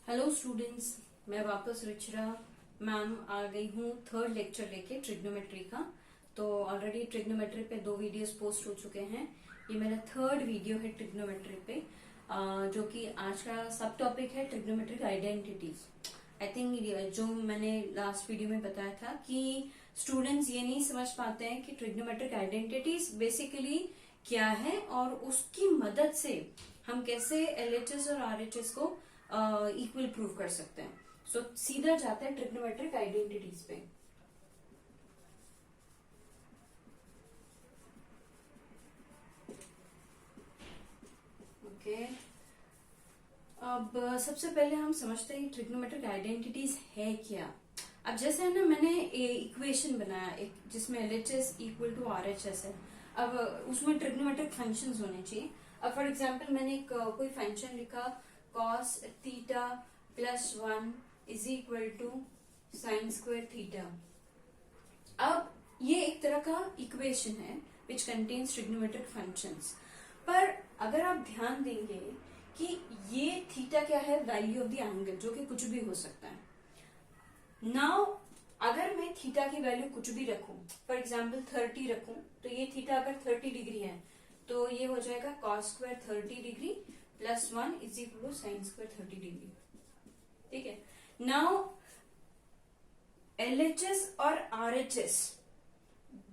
Hello students, मैं वापस Ruchira ma'am आ गई हूँ थर्ड लेक्चर लेके ट्रिग्नोमेट्री का। तो ऑलरेडी ट्रिग्नोमेट्री पे 2 वीडियोस पोस्ट हो चुके हैं। ये मेरा थर्ड वीडियो है ट्रिग्नोमेट्री पे, जो कि आज का सब टॉपिक है ट्रिग्नोमेट्रिक आइडेंटिटीज। आई थिंक जो मैंने लास्ट वीडियो में बताया था कि स्टूडेंट्स ये नहीं समझ पाते हैं कि ट्रिग्नोमेट्रिक आइडेंटिटीज बेसिकली क्या है और उसकी मदद से हम कैसे एलएचएस और आरएचएस को इक्वल प्रूव कर सकते हैं। सो सीधा जाते हैं ट्रिग्नोमेट्रिक आइडेंटिटीज पे। ओके, अब सबसे पहले हम समझते हैं ट्रिग्नोमेट्रिक आइडेंटिटीज है क्या। अब जैसे है ना, मैंने इक्वेशन बनाया एक जिसमें एलएचएस इक्वल टू आरएचएस है। अब उसमें ट्रिग्नोमेट्रिक फंक्शंस होने चाहिए। अब फॉर एग्जांपल मैंने कोई फंक्शन लिखा cos theta plus 1 is equal to sine square theta. अब ये एक तरह का इक्वेशन है विच कंटेन्स ट्रिग्नोमेट्रिक फंक्शंस। पर अगर आप ध्यान देंगे कि ये थीटा क्या है, वैल्यू ऑफ द एंगल, जो कि कुछ भी हो सकता है। नाउ अगर मैं थीटा की वैल्यू कुछ भी रखूं, फॉर एग्जाम्पल 30 रखूं, तो ये थीटा अगर 30 डिग्री है तो ये हो जाएगा cos square 30 degree plus 1 is equal to sine square 30 degree. ठीक है। नाउ एलएचएस और आरएचएस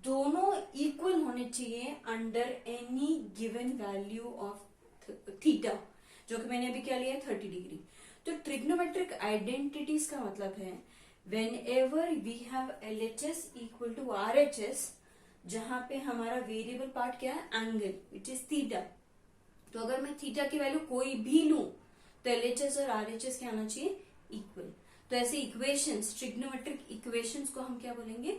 दोनों इक्वल होने चाहिए under any given value of theta, जो कि मैंने अभी क्या लिया है 30 डिग्री। तो ट्रिग्नोमेट्रिक आइडेंटिटीज का मतलब है whenever we have LHS equal to RHS, जहां पे हमारा वेरिएबल पार्ट क्या है, एंगल विच इज थीटा। तो अगर मैं थीटा की वैल्यू कोई भी लूं तो एलएचएस और आरएचएस क्या आना चाहिए, इक्वल। तो ऐसे इक्वेशंस, ट्रिग्नोमेट्रिक इक्वेशंस को हम क्या बोलेंगे,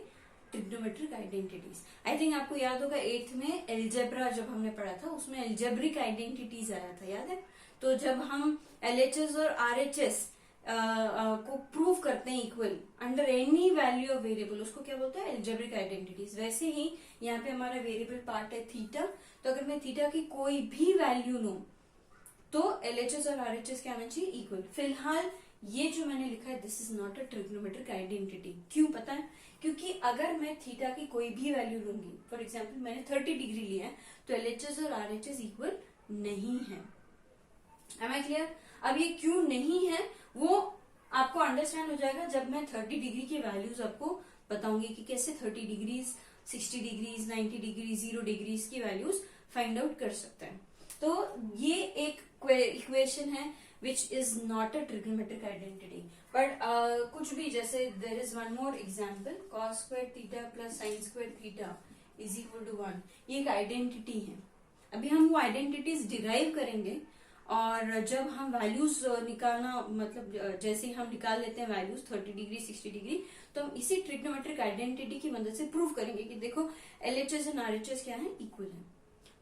ट्रिग्नोमेट्रिक आइडेंटिटीज। आई थिंक आपको याद होगा 8th में एल्जेब्रा जब हमने पढ़ा था उसमें एल्जेब्रिक आइडेंटिटीज आया था, याद है। तो जब हम एलएचएस और आरएचएस को प्रूव करते हैं equal under any value of variable, उसको क्या बोलते हैं, एल्जेब्रिक आइडेंटिटीज। वैसे ही यहाँ पे हमारा वेरिएबल पार्ट है थीटा। तो अगर मैं थीटा की कोई भी वैल्यू लूं तो एलएचएस और आरएचएस क्या आना चाहिए, इक्वल। फिलहाल ये जो मैंने लिखा है this is not a trigonometric identity. क्यों पता है, क्योंकि अगर मैं थीटा की कोई भी वैल्यू लूंगी, फॉर एग्जाम्पल मैंने 30 डिग्री लिया है, तो एलएचएस और आरएचएस इक्वल नहीं है। Am I clear? अब ये क्यों नहीं है वो आपको अंडरस्टैंड हो जाएगा जब मैं 30 डिग्री की वैल्यूज आपको बताऊंगी कि कैसे 30 डिग्रीज, 60 डिग्रीज, 90 डिग्री, 0 डिग्रीज की वैल्यूज फाइंड आउट कर सकते हैं। तो ये एक इक्वेशन है which is not a trigonometric identity. But कुछ भी, जैसे there is one more example, cos square theta plus sine square theta is equal to 1। ये एक आइडेंटिटी है। अभी हम वो आइडेंटिटीज डिराइव करेंगे और जब हम वैल्यूज निकालना, मतलब जैसे हम निकाल लेते हैं वैल्यूज 30 डिग्री, 60 डिग्री, तो हम इसी ट्रिग्नोमेट्रिक आइडेंटिटी की मदद से प्रूव करेंगे कि देखो एलएचएस एंड आरएचएस क्या है, इक्वल है।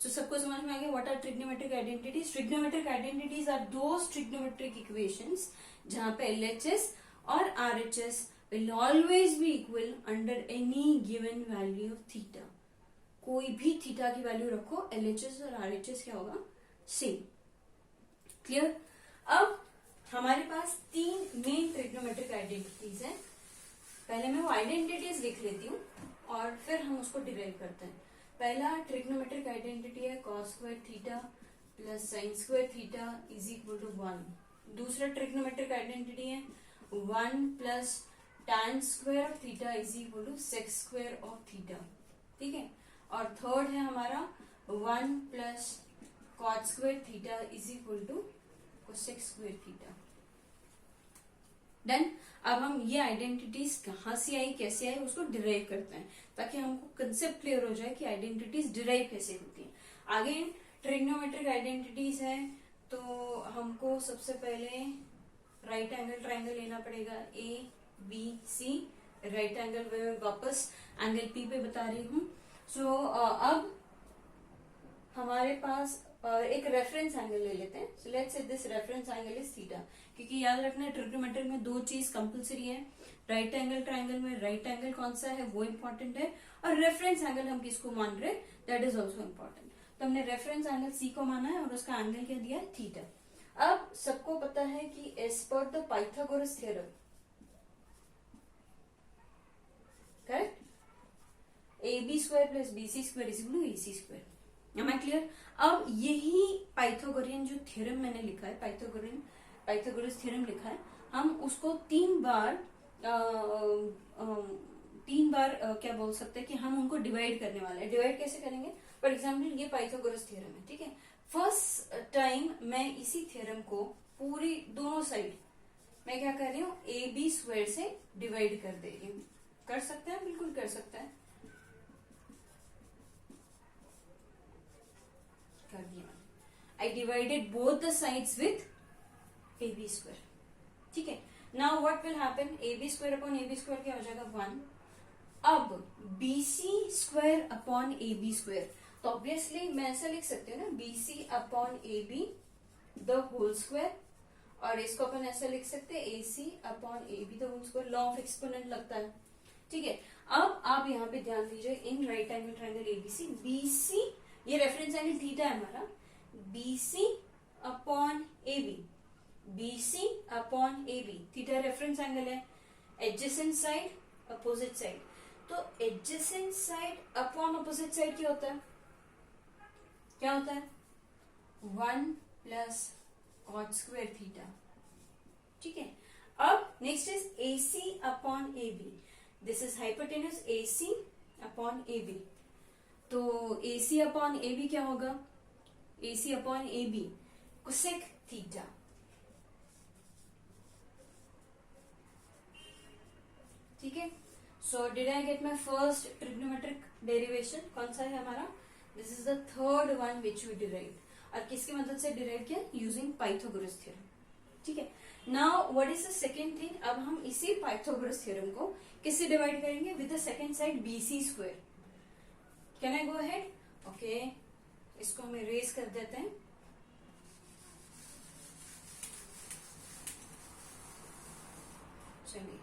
तो सबको समझ में आ गया what are trigonometric identities. Trigonometric identities are those trigonometric equations जहां पे एलएचएस और RHS will always be equal under any given value of theta. कोई भी थीटा की वैल्यू रखो, एलएचएस और आरएचएस क्या होगा, सेम। क्लियर। अब हमारे पास 3 मेन ट्रिग्नोमेट्रिक आइडेंटिटीज हैं। पहले मैं वो आइडेंटिटीज लिख लेती हूँ और फिर हम उसको डिराइव करते हैं। पहला ट्रिग्नोमेट्रिक आइडेंटिटी है cos square theta plus sine square theta is equal to 1। दूसरा ट्रिग्नोमेट्रिक आइडेंटिटी है 1 plus tan square of theta is equal to sec square of theta. ठीक है। और थर्ड है हमारा 1 plus cot square theta is equal to cosec square theta. Done. अब हम ये आइडेंटिटीज कहाँ से आई, कैसे आई, उसको डिराइव करते हैं ताकि हमको कंसेप्ट क्लियर हो जाए कि आइडेंटिटीज डिराइव कैसे होती हैं। आगे ट्रिग्नोमेट्रिक आइडेंटिटीज है तो हमको सबसे पहले राइट एंगल ट्राइंगल लेना पड़ेगा, A B C. Right angle में वापस एंगल पी पे बता रही हूँ। सो अब हमारे पास एक रेफरेंस एंगल ले लेते हैं। So let's say this reference angle is theta, क्योंकि याद रखना ट्रिग्नोमेट्रिक में 2 चीज कंपलसरी है। राइट एंगल ट्राइंगल में राइट एंगल कौन सा है वो इम्पोर्टेंट है, और रेफरेंस एंगल हम किसको मान रहे, दैट इज ऑल्सो इम्पोर्टेंट। तो हमने रेफरेंस एंगल सी को माना है और उसका एंगल क्या दिया है, थीटा। अब सबको पता है कि as per the Pythagoras theorem, correct, AB² plus BC² is equal to AC²। Am I clear? अब यही पाइथागोरियन जो थ्योरम मैंने लिखा है, पाइथागोरस थ्योरम लिखा है, हम उसको तीन बार क्या बोल सकते हैं कि हम उनको डिवाइड करने वाले हैं। डिवाइड कैसे करेंगे? फॉर एग्जाम्पल ये पाइथागोरस थ्योरम है, ठीक है। फर्स्ट टाइम मैं इसी थ्योरम को पूरी दोनों साइड मैं क्या कर रही हूँ, AB² से डिवाइड कर दे रही हूँ। कर सकते हैं, बिल्कुल कर सकते हैं, कर दिया। I divided both the sides with AB², ठीक है। Now what will happen, AB² upon AB² क्या हो जाएगा 1। अब BC² अपॉन AB², तो ऑब्वियसली मैं ऐसा लिख सकती हूँ ना, BC upon AB the whole square, और इसको अपन ऐसा लिख सकते हैं AC upon AB the whole square. Law of exponent लगता है, ठीक है। अब आप यहाँ पे ध्यान दीजिए, in right angle triangle ABC, BC ये रेफरेंस एंगल थीटा है हमारा, BC upon AB, BC upon AB, theta reference angle है, एडजेसेंट साइड अपोजिट साइड, तो adjacent side upon opposite side क्या होता है, क्या होता है 1 प्लस कॉट स्क्वायर थीटा, ठीक है। अब next is AC upon AB, this is hypotenuse AC upon AB, तो AC अपॉन AB क्या होगा, AC upon AB cosec theta, ठीक है। So did I get my first trigonometric derivation, कौन सा है हमारा, this is the third one which we derived, और किसकी मदद से डिराइव किया, यूजिंग पाइथागोरस थ्योरम, ठीक है। Now what is the second thing, अब हम इसी पाइथागोरस थ्योरम को किससे डिवाइड करेंगे, with the second side BC²। Can I go ahead? Okay, इसको हम इरेज कर देते हैं। चलिए,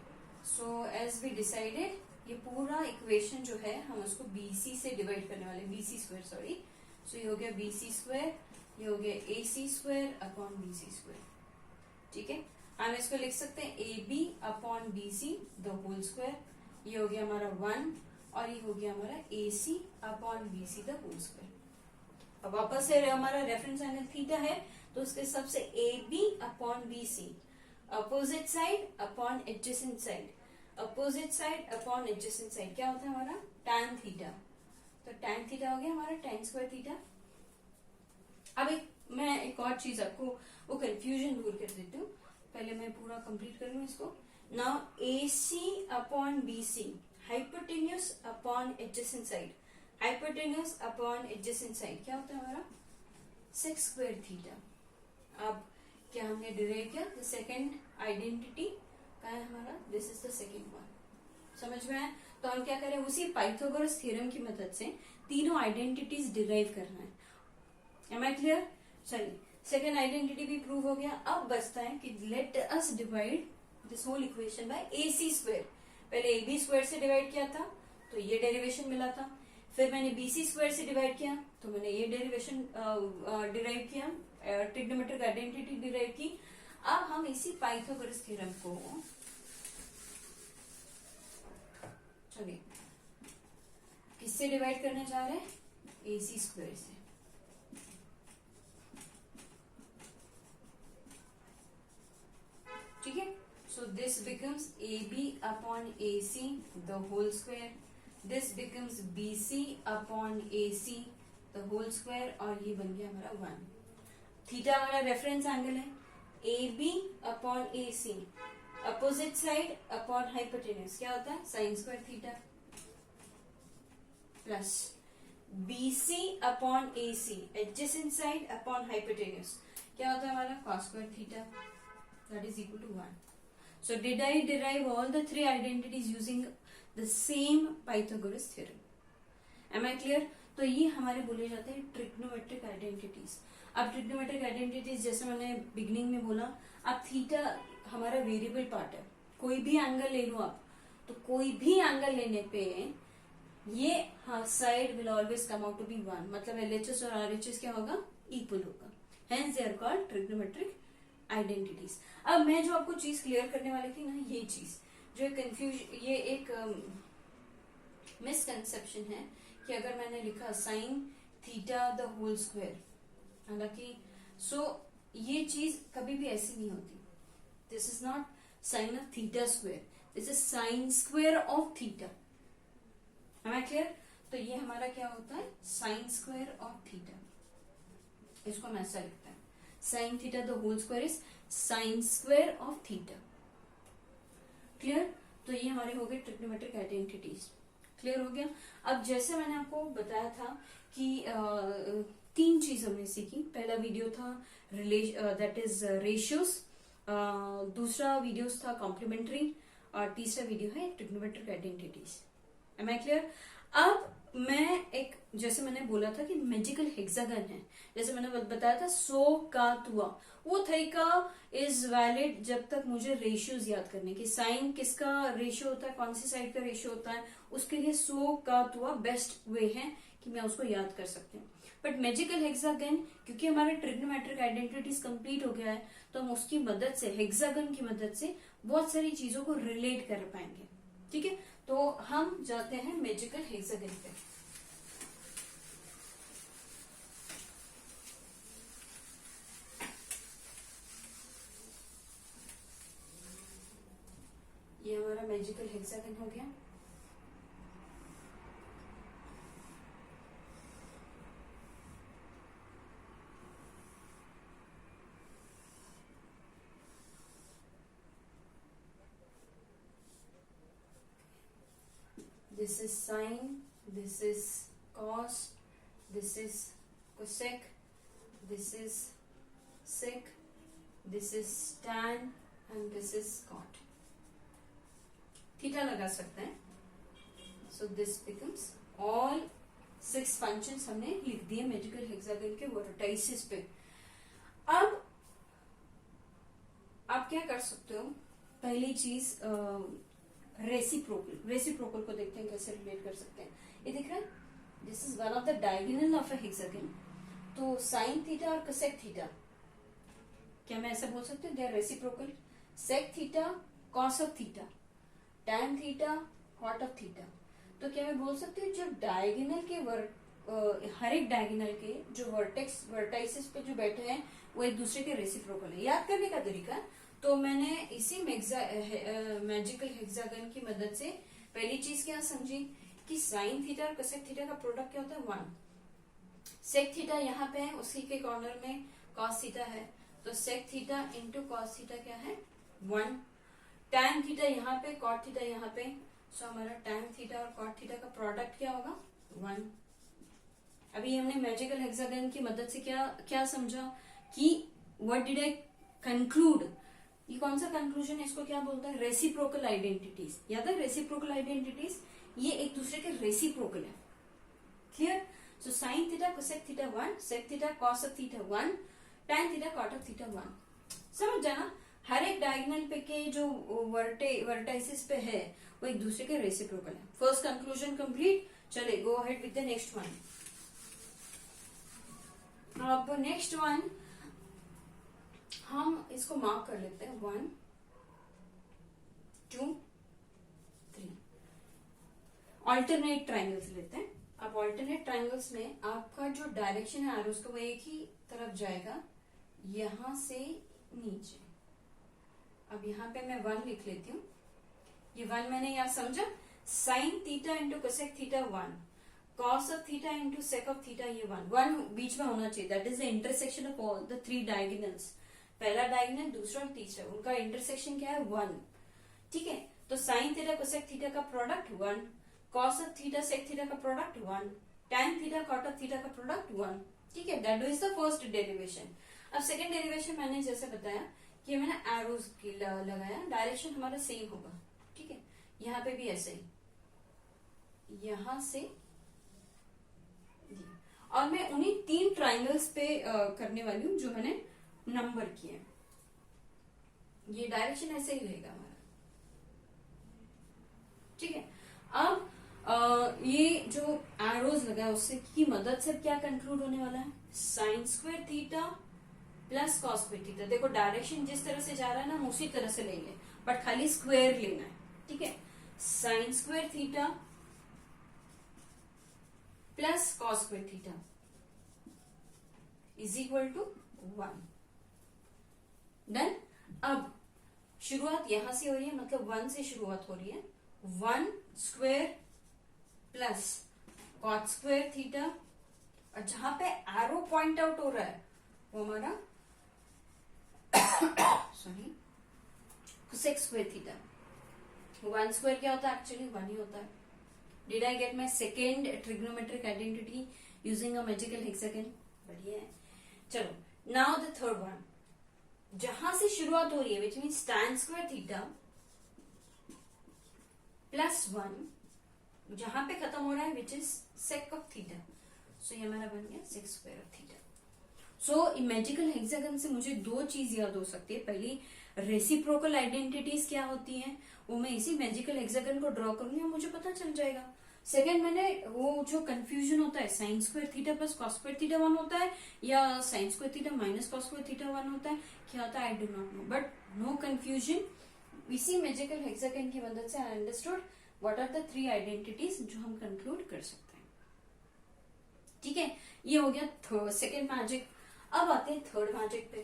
सो एज वी डिसाइडेड, ये पूरा इक्वेशन जो है हम उसको BC से डिवाइड करने वाले, BC², सॉरी। सो ये हो गया BC², ये हो गया AC² अपॉन BC², ठीक है। हम इसको लिख सकते हैं AB upon BC the whole square, ये हो गया हमारा 1, और ये हो गया हमारा AC upon BC the whole square. अब वापस से हमारा रेफरेंस एंगल थीटा है, तो उसके हिसाब से AB upon BC, opposite side upon adjacent side, opposite side upon adjacent side क्या होता है हमारा, tan थीटा, तो tan थीटा हो गया हमारा tan स्क्वायर थीटा। अब मैं एक और चीज आपको वो कंफ्यूजन दूर कर देती हूँ, पहले मैं पूरा कंप्लीट कर लूँ इसको। Now AC upon BC, hypotenuse upon adjacent side, hypotenuse upon adjacent side क्या होता है हमारा, sec स्क्वायर थीटा। अब क्या हमने डिराइव किया, द सेकेंड आइडेंटिटी क्या है हमारा, this is the second one, समझ में आया? तो हम क्या करें, उसी पाइथागोरस थ्योरम की मदद से तीनों आइडेंटिटीज डिराइव करना है। Am I clear? चलिए, सेकेंड आइडेंटिटी भी प्रूव हो गया। अब बचता है कि let us divide this whole equation by AC²। पहले AB² से डिवाइड किया था तो ये डेरिवेशन मिला था, फिर मैंने BC² से डिवाइड किया तो मैंने ये डेरिवेशन डिराइव किया, ट्रिग्नोमेट्रिक आइडेंटिटी डिराइव की। अब हम इसी पाइथागोरस थ्योरम को, चलिए, किससे डिवाइड करने जा रहे हैं, AC² से, ठीक है। So this becomes AB upon AC the whole square, this becomes BC upon AC the whole square, और ये बन गया हमारा 1। थीटा हमारा रेफरेंस एंगल है, AB upon AC, opposite side upon hypotenuse क्या होता है, sine square theta, plus BC upon AC, adjacent side upon hypotenuse क्या होता है हमारा, cos square theta, that is equal to 1. So did I derive all the three identities using the same Pythagoras theorem? Am I clear? तो ये हमारे बोले जाते हैं ट्रिग्नोमेट्रिक आइडेंटिटीज। अब ट्रिग्नोमेट्रिक आइडेंटिटीज जैसे मैंने बिगिनिंग में बोला, अब थीटा हमारा वेरिएबल पार्ट है, कोई भी एंगल ले लो आप, तो कोई भी एंगल लेने पे ये side will always come out to be 1, मतलब LHS और RHS क्या होगा, इक्वल होगा, hence they are called trigonometric identities. अब मैं जो आपको चीज क्लियर करने वाली थी ना, ये चीज जो ये एक मिसकंसेप्शन है कि अगर मैंने लिखा sine theta the whole square, हालांकि ये चीज कभी भी ऐसी नहीं होती। This is not sine of theta square, this is sine square of theta. है क्लियर? तो ये हमारा क्या होता है, साइन स्क्वायर ऑफ थीटा। इसको हम ऐसा लिखते हैं, sine theta the whole square is sine square of theta. Clear? तो ये हमारे हो गए ट्रिग्नोमेट्रिक आइडेंटिटीज। क्लियर हो गया? अब जैसे मैंने आपको बताया था कि 3 चीज हमने सीखी। पहला वीडियो था दैट इज रेशियोज, दूसरा वीडियो था कॉम्प्लीमेंट्री, और तीसरा वीडियो है trigonometric identities. Am I clear? अब मैं एक, जैसे मैंने बोला था कि मैजिकल हेक्सागन है, जैसे मैंने बताया था सो का तुआ, वो तरीका इज वैलिड जब तक मुझे रेशियोज याद करने की, साइन किसका रेशियो होता है, कौन सी साइड का रेशियो होता है, उसके लिए सो का तुआ बेस्ट वे है कि मैं उसको याद कर सकती हूँ। बट मैजिकल हेक्सागन, क्योंकि हमारे ट्रिग्नोमेट्रिक आइडेंटिटीज कंप्लीट हो गया है, तो हम उसकी मदद से, हेक्सागन की मदद से बहुत सारी चीजों को रिलेट कर पाएंगे। ठीक है, तो हम जाते हैं मैजिकल हेक्सागन पे। ये हमारा मैजिकल हेक्सागन हो गया। This is sine, this is cos, this is cosec, this is sec, this is tan and this is cot. Theta लगा सकते हैं। So this becomes all 6 functions हमने लिख दिए मैजिकल हेक्सागन के वर्टाइसिस पे। अब आप क्या कर सकते हो, पहली चीज रेसिप्रोकल को देखते हैं कैसे रिलेट कर सकते हैं। ये दिख रहा है, this is one of the diagonal of a hexagon. तो साइन थीटा और कोसेक थीटा, क्या मैं ऐसा बोल सकती हूँ, they are reciprocal. Sec theta cos of theta, tan theta cot of theta. तो क्या मैं बोल सकती हूँ जो डायगोनल के हर एक डायगोनल के जो वर्टाइसिस पे जो बैठे हैं वो एक दूसरे के रेसिप्रोकल है। याद करने का तरीका, तो मैंने इसी मैजिकल हेक्सागन की मदद से पहली चीज क्या समझी कि साइन थीटा और कोसेक थीटा का प्रोडक्ट क्या होता है, 1। सेक थीटा यहाँ पे है, उसी के कॉर्नर में कॉस थीटा है, तो sec theta into cos theta क्या है, 1। टैन थीटा यहाँ पे, कॉट थीटा यहाँ पे, सो हमारा टैन थीटा और कॉट थीटा का प्रोडक्ट क्या होगा, 1। अभी हमने मैजिकल हेक्सागन की मदद से क्या समझा कि व्हाट डिड आई कंक्लूड, ये कौन सा कंक्लूजन है, इसको क्या बोलता है, रेसिप्रोकल आइडेंटिटीज। याद है रेसिप्रोकल आइडेंटिटीज, ये एक दूसरे के रेसिप्रोकल है। Clear? So sine theta cosec theta 1, sec theta cos of theta 1, tan theta cot of theta 1। समझ जाना, हर एक डायगोनल पे के जो वर्टाइसिस पे है वो एक दूसरे के रेसिप्रोकल है। First conclusion complete. चले go ahead with the next one. अब नेक्स्ट वन हम इसको मार्क कर लेते हैं, 1 2 3। ऑल्टरनेट ट्राइंगल्स लेते हैं। अब ऑल्टरनेट ट्राइंगल्स में आपका जो डायरेक्शन है एरोस का वो एक ही तरफ जाएगा, यहां से नीचे। अब यहाँ पे मैं 1 लिख लेती हूँ। ये 1 मैंने यहाँ समझा, sine theta into cosec theta 1, cos of theta into sec of theta, ये 1 बीच में होना चाहिए। That is the intersection of all the 3 diagonals. पहला डायगोनल, दूसरा और तीसरा, उनका इंटरसेक्शन क्या है, 1। ठीक है, तो साइन थीटा कोसेक थीटा का product 1, cos of theta sec theta का product 1, tan theta cot of theta का प्रोडक्ट 1। ठीक है, that is the first derivation. अब सेकेंड डेरिवेशन मैंने जैसे बताया कि मैंने एरोज लगाया, डायरेक्शन हमारा सेम होगा। ठीक है, यहाँ पे भी ऐसे ही, यहां से, और मैं उन्हीं 3 ट्राइंगल्स पे करने वाली हूँ जो मैंने नंबर किए। ये डायरेक्शन ऐसे ही रहेगा हमारा। ठीक है, अब ये जो एरोज लगा है उससे की मदद से क्या कंक्लूड होने वाला है, sine square theta plus cos square theta. देखो डायरेक्शन जिस तरह से जा रहा है ना हम उसी तरह से लेंगे, बट खाली स्क्वायर लेना है, ठीक है। Sine square theta plus cos square theta is equal to 1। Done. अब शुरुआत यहां से हो रही है, मतलब 1 से शुरुआत हो रही है। 1 square plus cot square theta, और जहां पे एरो पॉइंट आउट हो रहा है वो हमारा sorry cosec square theta. 1 square क्या होता है, एक्चुअली 1 ही होता है। Did I get my second trigonometric identity using a magical hexagon? बढ़िया है। चलो नाउ द थर्ड वन, जहां से शुरुआत हो रही है which means tan square theta plus 1, जहां पे खत्म हो रहा है which is sec of theta. So ये हमारा बन गया sec square of theta. So magical hexagon से मुझे दो चीज याद हो सकती है। पहली, रेसिप्रोकल आइडेंटिटीज क्या होती हैं वो मैं इसी मैजिकल हेक्सागन को ड्रॉ करूंगी, मुझे पता चल जाएगा। सेकेंड, मैंने वो जो कंफ्यूजन होता है sine square theta plus cos square theta 1 होता है या sine square theta minus cos square theta 1 होता है, क्या होता है I do not know, but no confusion. इसी मैजिकल हेक्सागन की मदद से I understood what are the 3 identities जो हम कंक्लूड कर सकते हैं। ठीक है, ये हो गया सेकेंड मैजिक। अब आते हैं थर्ड मैजिक पे।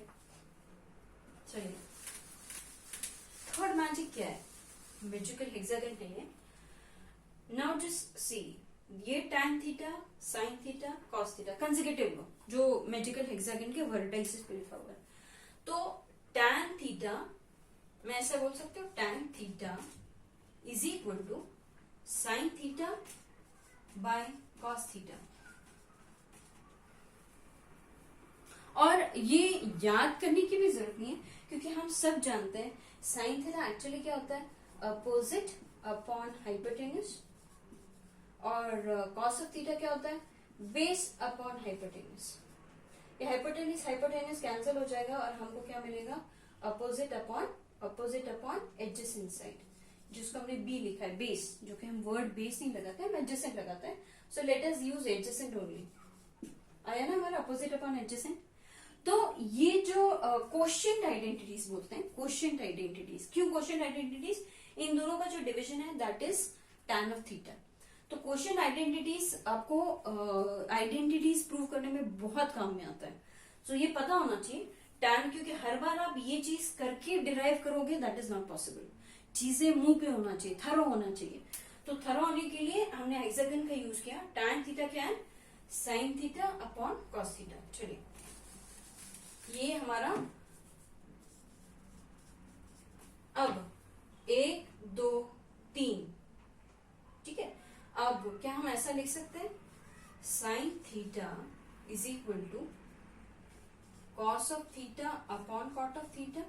चलिए, थर्ड मैजिक क्या है मैजिकल हेक्सागन पे है। नाउ जस्ट सी, ये tan theta, sine theta, cos theta consecutive लो जो मैजिकल हेक्सागन के वर्टाइसेस पे लिखा हुआ है। तो tan थीटा मैं ऐसा बोल सकती हूँ, tan theta is equal to sine theta by cos theta. और ये याद करने की भी जरूरत नहीं है क्योंकि हम सब जानते हैं साइन थीटा एक्चुअली क्या होता है, अपोजिट अपॉन हाइपोटेन्यूज, और कॉस ऑफ थीटा क्या होता है, बेस अपॉन हाइपोटेन्यूज। ये हाइपोटेन्यूज कैंसिल हो जाएगा और हमको क्या मिलेगा, अपोजिट अपॉन एडजेसेंट साइड, जिसको हमने बी लिखा है, बेस, जो कि हम वर्ड बेस नहीं लगाते हैं, हम एडजेसेंट लगाते हैं। So let us use adjacent only. आया ना हमारा अपोजिट अपॉन एडजेसेंट। तो ये जो क्वोशिएंट आइडेंटिटीज बोलते हैं, क्वोशिएंट आइडेंटिटीज, क्यों क्वोशिएंट आइडेंटिटीज, इन दोनों का जो डिविजन है that is tan of theta. तो क्वोशिएंट आइडेंटिटीज आपको आइडेंटिटीज प्रूव करने में बहुत काम में आता है। सो ये पता होना चाहिए tan, क्योंकि हर बार आप ये चीज करके डिराइव करोगे दैट इज नॉट पॉसिबल। चीजें मुंह पे होना चाहिए, थरो होना चाहिए। तो थरो होने के लिए हमने हेक्सागन का यूज किया। tan थीटा क्या है, sine theta upon cos theta. चलिए, ये हमारा अब 1 2 3, ठीक है। अब क्या हम ऐसा लिख सकते हैं, sine theta is equal to cos of theta upon cot of theta,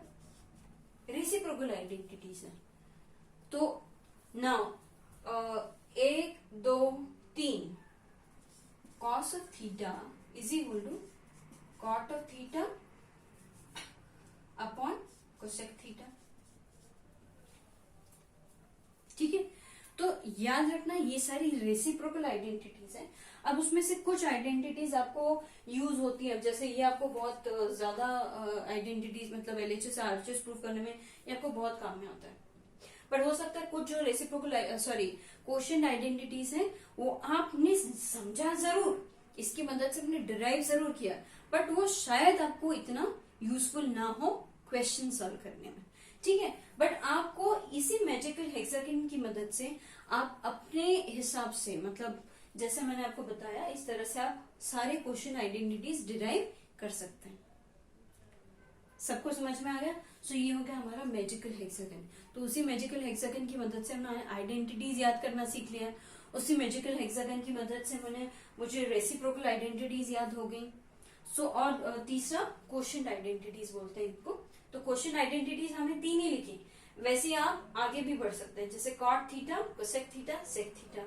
reciprocal identities है। तो now 1 2 3 cos of theta is equal to cot of theta upon cosec theta. ठीक है, तो याद रखना ये सारी रेसिप्रोकल आइडेंटिटीज है। अब उसमें से कुछ आइडेंटिटीज आपको यूज होती है, जैसे ये आपको बहुत ज्यादा आइडेंटिटीज मतलब एलएचएस आरएचएस प्रूव करने में ये आपको बहुत काम में आता है। बट हो सकता है कुछ जो रेसिप्रोकल क्वोशिएंट आइडेंटिटीज है वो आपने समझा जरूर, इसकी मदद से आपने डिराइव जरूर किया, बट वो शायद आपको इतना यूजफुल ना हो क्वेश्चन सॉल्व करने में। ठीक है, बट आपको इसी मैजिकल हेक्सागन की मदद से आप अपने हिसाब से, मतलब जैसे मैंने आपको बताया इस तरह से आप सारे क्वेश्चन आइडेंटिटीज डिराइव कर सकते हैं। सबको समझ में आ गया? सो ये हो गया हमारा मैजिकल हेक्सागन। तो उसी मैजिकल हेक्सागन की मदद से हमने आइडेंटिटीज याद करना सीख लिया। उसी मैजिकल हेक्सागन की मदद से मुझे रेसिप्रोकल आइडेंटिटीज याद हो गई। सो और तीसरा क्वोशिएंट आइडेंटिटीज बोलते हैं इनको। तो क्वोशिएंट आइडेंटिटीज हमने 3 ही लिखी, वैसे ही आप आगे भी बढ़ सकते हैं, जैसे cot theta, cosec theta, sec theta.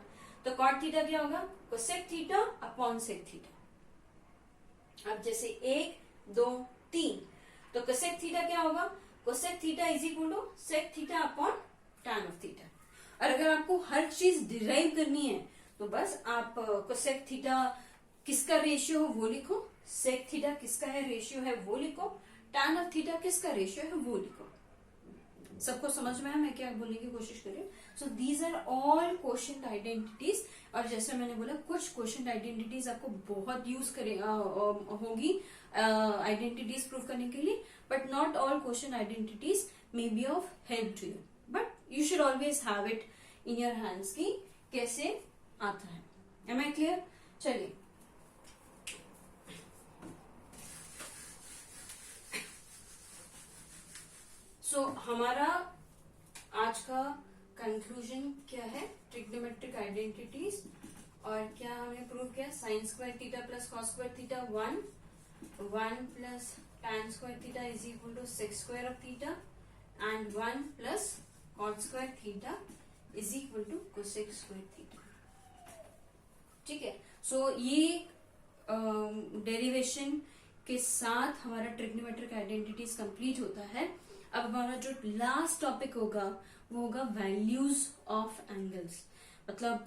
तो कॉट थीटा क्या होगा, cosec theta upon sec theta. अब जैसे 1 2 3, तो कोसेक थीटा क्या होगा, cosec theta is equal to sec theta upon tan of theta. और अगर आपको हर चीज डिराइव करनी है तो बस आप कोसेक थीटा किसका रेशियो हो वो लिखो, सेक थीटा किसका है रेशियो है वो लिखो, tan ऑफ थीटा किसका रेशियो है वो लिखो। सबको समझ में आया मैं क्या बोलने की कोशिश कर रही हूँ? So these are all quotient identities. और जैसे मैंने बोला कुछ क्वेश्चन आइडेंटिटीज आपको बहुत यूज करे होगी आइडेंटिटीज प्रूव करने के लिए, but not all quotient identities may be of help to you, but you should always have it in your hands की कैसे आता है। Am I clear? चलिए हमारा आज का कंक्लूजन क्या है? Trigonometric identities. और क्या हमने प्रूव किया? Sine square theta plus cos square theta 1 plus tan square theta is equal to sec square of theta and 1 plus cot square theta is equal to cosec square theta. ठीक है, सो ये derivation के साथ हमारा trigonometric identities complete होता है। अब हमारा जो लास्ट टॉपिक होगा वो होगा वैल्यूज ऑफ एंगल्स। मतलब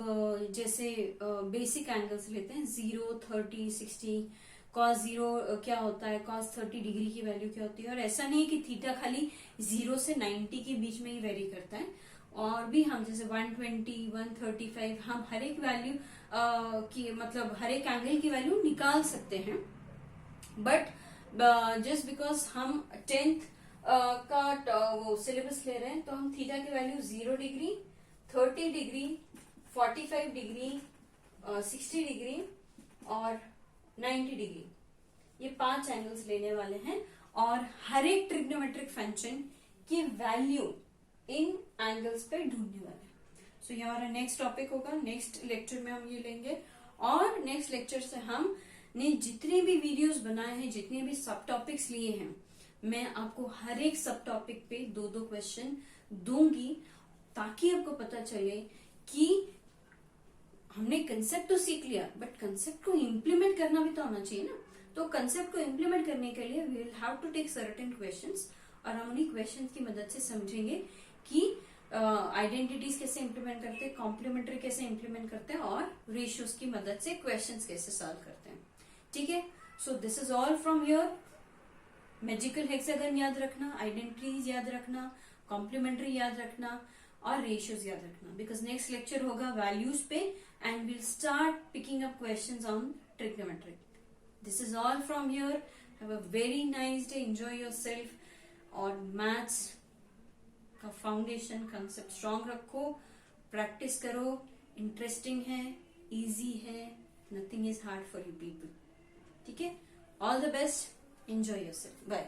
जैसे बेसिक एंगल्स लेते हैं 0, 30, 60, cos 0 क्या होता है, cos 30 डिग्री की वैल्यू क्या होती है। और ऐसा नहीं है कि थीटा खाली 0 से 90 के बीच में ही वेरी करता है, और भी हम जैसे 120, 135 हम हर एक वैल्यू की मतलब हर एक एंगल की वैल्यू निकाल सकते हैं। बट जस्ट बिकॉज हम 10th का वो सिलेबस ले रहे हैं तो हम थीटा की value 0 degree, 30 degree, 45 degree, 60 degree और 90 डिग्री ये 5 एंगल्स लेने वाले हैं, और हर एक ट्रिग्नोमेट्रिक फंक्शन की वैल्यू इन एंगल्स पे ढूंढने वाले हैं। सो ये हमारा नेक्स्ट टॉपिक होगा, नेक्स्ट लेक्चर में हम ये लेंगे। और नेक्स्ट लेक्चर से हमने जितने भी वीडियोस बनाए हैं, जितने भी सब टॉपिक्स लिए हैं, मैं आपको हर एक सब टॉपिक पे 2-2 क्वेश्चन दूंगी, ताकि आपको पता चले कि हमने कंसेप्ट तो सीख लिया बट कंसेप्ट को इम्प्लीमेंट करना भी तो आना चाहिए ना। तो कंसेप्ट को इम्प्लीमेंट करने के लिए we will have to take certain questions, और हम उन्हीं क्वेश्चंस की मदद से समझेंगे कि आइडेंटिटीज कैसे इम्प्लीमेंट करते हैं, कॉम्प्लीमेंट्री कैसे इम्प्लीमेंट करते हैं, और रेशियोज की मदद से क्वेश्चंस कैसे सॉल्व करते हैं। ठीक है, so this is all from here. Magical hexagon याद रखना, आइडेंटिटीज याद रखना, कॉम्प्लीमेंट्री याद रखना और रेशियोज याद रखना, बिकॉज नेक्स्ट लेक्चर होगा वैल्यूज पे and will start picking up questions on trigonometry. This is all from here. Have a very nice day, enjoy yourself. और मैथ्स का फाउंडेशन कंसेप्ट स्ट्रांग रखो, प्रैक्टिस करो, इंटरेस्टिंग है, easy है, nothing is hard for you people. ठीक है, all the best, enjoy yourself, bye।